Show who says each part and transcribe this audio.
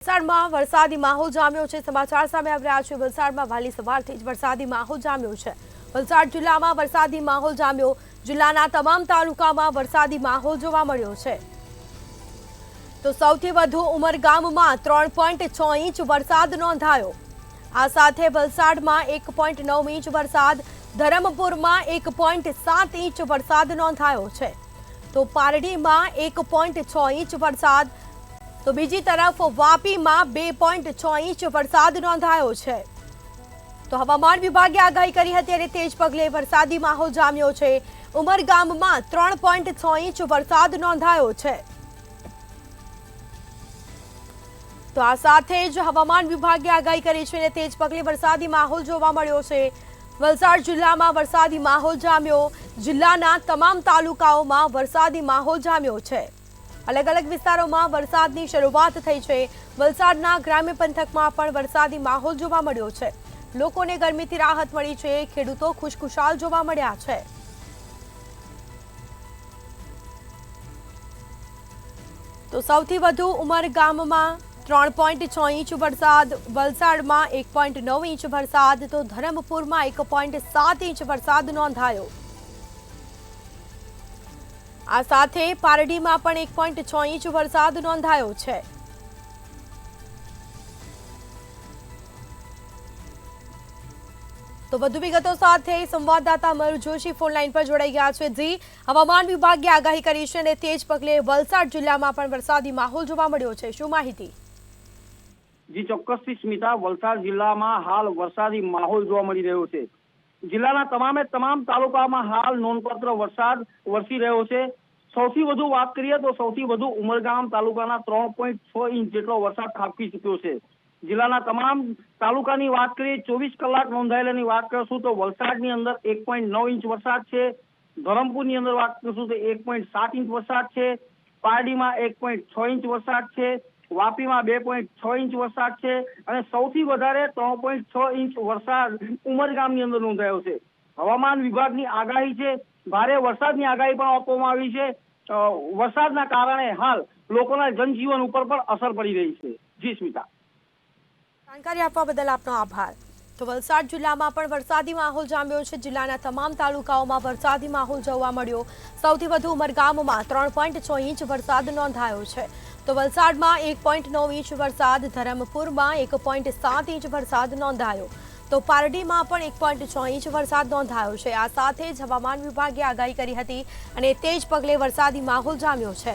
Speaker 1: વલસાડમાં વરસાદી માહોલ જામ્યો છે। સમાચાર સામે આવી રહ્યા છે। વલસાડમાં વહેલી સવારથી જ વરસાદી માહોલ જામ્યો છે। વલસાડ જિલ્લામાં વરસાદી માહોલ જામ્યો। જિલ્લાના તમામ તાલુકામાં વરસાદી માહોલ જોવા મળ્યો છે। તો સૌથી વધુ ઉમરગામમાં 3.6 ઇંચ વરસાદ નોંધાયો। આ સાથે વલસાડમાં 1.9 ઇંચ વરસાદ, ધરમપુરમાં 1.7 ઇંચ વરસાદ નોંધાયો છે। તો પારડીમાં 1.6 ઇંચ વરસાદ, તો બીજી તરફ વાપીમાં 2.6 ઇંચ વરસાદ નોંધાયો છે। તો હવામાન વિભાગે આગાહી કરી હતી અને તે જ પગલે વરસાદી માહોલ જામ્યો છે। ઉમરગામમાં 3.6 ઇંચ વરસાદ નોંધાયો છે। તો આ સાથે જ હવામાન વિભાગે આગાહી કરી છે અને તે જ પગલે વરસાદી માહોલ જોવા મળ્યો છે। વલસાડ જિલ્લામાં વરસાદી માહોલ જામ્યો। જિલ્લાના તમામ તાલુકાઓમાં વરસાદી માહોલ જામ્યો છે। अलग अलग विस्तारों वरसादनी शुरुआत थई छे। वलसाडना ग्राम्य पंथकमां पण वरसादी माहोल जोवा मळ्यो छे। लोकोने गरमीथी राहत मळी छे। खेडूतो खुशखुशाल जोवा मळ्या छे। तो सौथी वधु उमरगाममां 3.6 इंच वरसाद, वलसाडमां 1.9 इंच वरसाद, तो धरमपुरमां 1.7 इंच वरसाद नोंधायो। आ साथे पारडीमां पण 1.6 इंच वरसाद नोंधायो छे। तो વધુ વિગતો સાથે સંવાદદાતા મયુર જોશી ફોન લાઈન પર જોડાઈ ગયા છે। જી, હવામાન વિભાગે આગાહી કરી છે અને તે જ પગલે વલસાડ જિલ્લામાં પણ વરસાદી માહોલ જોવા મળ્યો છે। શું માહિતી?
Speaker 2: જી ચોક્કસથી સ્મિતા, વલસાડ જિલ્લામાં હાલ વરસાદી માહોલ જોવા મળી રહ્યો છે। જિલ્લાના તમામે તમામ તાલુકામાં હાલ નોંધપાત્ર વરસાદ વરસી રહ્યો છે। સૌથી વધુ વાત કરીએ તો સૌથી વધુ ઉમરગામ તાલુકાના 3.6 ઇંચ જેટલો વરસાદ ખાબકી ચૂક્યો છે। જિલ્લાના તમામ તાલુકાની વાત કરીએ, 24 કલાક નોંધાયેલાની વાત કરશું તો વલસાડની અંદર 1.9 ઇંચ વરસાદ છે, ધરમપુરની અંદર વાત કરશું તો 1.7 ઇંચ વરસાદ છે, પારડીમાં 1.6 ઇંચ વરસાદ છે, વાપીમાં 2.6 ઇંચ વરસાદ છે અને સૌથી વધારે 3.6 ઇંચ વરસાદ ઉમરગામની અંદર નોંધાયો છે। હવામાન વિભાગની આગાહી છે, ભારે વરસાદની આગાહી પણ આપવામાં આવી છે। વરસાદના કારણે હાલ લોકોના જનજીવન ઉપર પણ અસર પડી રહી છે। જી સ્મિતા,
Speaker 1: જાણકારી આપવા બદલ આપનો આભાર। તો વલસાડ જિલ્લામાં પણ વરસાદી માહોલ જામ્યો છે। જિલ્લાના તમામ તાલુકાઓમાં વરસાદી માહોલ જોવા મળ્યો। સૌથી વધુ ઉમરગામમાં 3.6 ઇંચ વરસાદ નોંધાયો છે। તો વલસાડમાં 1.9 ઇંચ વરસાદ, ધરમપુરમાં 1.7 ઇંચ વરસાદ નોંધાયો। તો પારડીમાં પણ 1.6 ઇંચ વરસાદ નોંધાયો છે। આ સાથે જ હવામાન વિભાગે આગાહી કરી હતી અને તે જ પગલે વરસાદી માહોલ જામ્યો છે।